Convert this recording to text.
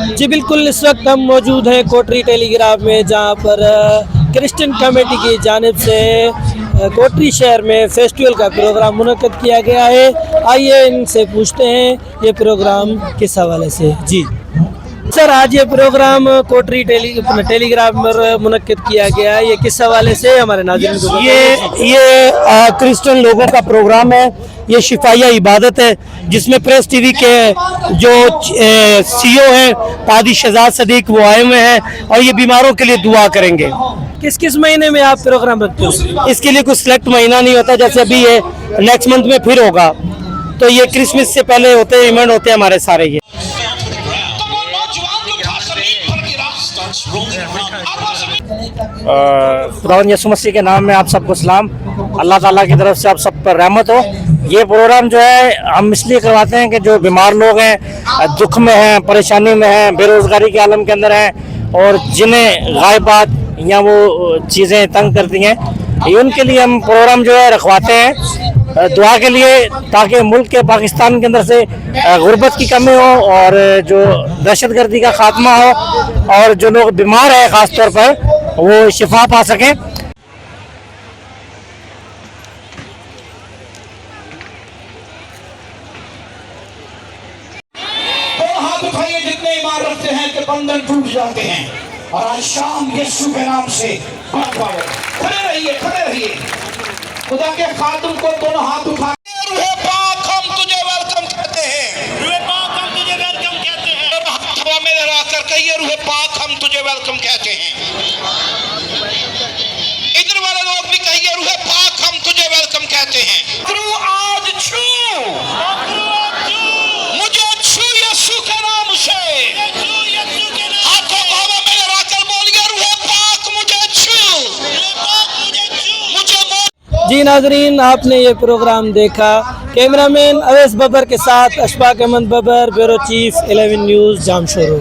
जी बिल्कुल, इस वक्त हम मौजूद हैं कोटरी टेलीग्राफ में, जहां पर क्रिश्चियन कमेटी की जानिब से कोटरी शहर में फेस्टिवल का प्रोग्राम मुनक्कद किया गया है। आइए इनसे पूछते हैं ये प्रोग्राम किस हवाले से। जी सर, आज ये प्रोग्राम कोटरी टेलीग्राफ पर मुनक्किद किया गया है, ये किस हवाले से हमारे नाज़रीन को बताइए। ये क्रिश्चियन लोगों का प्रोग्राम है, ये शिफाया इबादत है, जिसमें प्रेस टीवी के जो सीईओ हैं कादी शहजाद सदीक वो आए हुए हैं और ये बीमारों के लिए दुआ करेंगे। किस किस महीने में आप प्रोग्राम रखते हो? इसके लिए कुछ सिलेक्ट महीना नहीं होता, जैसे अभी ये नेक्स्ट मंथ में फिर होगा, तो ये क्रिसमस से पहले होते हैं, इवेंट होते हैं हमारे सारे। ये खुदावंद यीशु मसीह के नाम में आप सबको सलाम। अल्लाह ताला की तरफ से आप सब पर रहमत हो। ये प्रोग्राम जो है हम इसलिए करवाते हैं कि जो बीमार लोग हैं, दुख में हैं, परेशानी में हैं, बेरोज़गारी के आलम के अंदर हैं और जिन्हें गायबात या वो चीज़ें तंग करती हैं, उनके लिए हम प्रोग्राम जो है रखवाते हैं दुआ के लिए, ताकि मुल्क के पाकिस्तान के अंदर से गुर्बत की कमी हो और जो दहशतगर्दी का खात्मा हो और जो लोग बीमार हैं ख़ास तौर पर वो शिफा पा सकें। हाथ उठाइए जितने ईमान रखते हैं कि बंधन टूट जाते हैं, और आज शाम यीशु के नाम से खड़े रहिए। खुदा के खातून को दोनों हाथ उठा, रूहे पाक हम तुझे वेलकम कहते हैं, रूहे पाक हम तुझे वेलकम कहते हैं। हवा में लहरा कर कहिए, रूहे पाक हम तुझे वेलकम कहते हैं। इधर वाले लोग भी कहिए, रूहे पाक हम तुझे वेलकम कहते हैं। आज छू मुझे, छू यीशु के नाम से, हाथों को हवा में लहरा कर बोलिए, रूहे पाक मुझे छू, मुझे। जी नाजरीन, आपने ये प्रोग्राम देखा। कैमरामैन अवैस बबर के साथ Ashfaq Ahmed Babar, bureau chief 11 news, Jamshoro.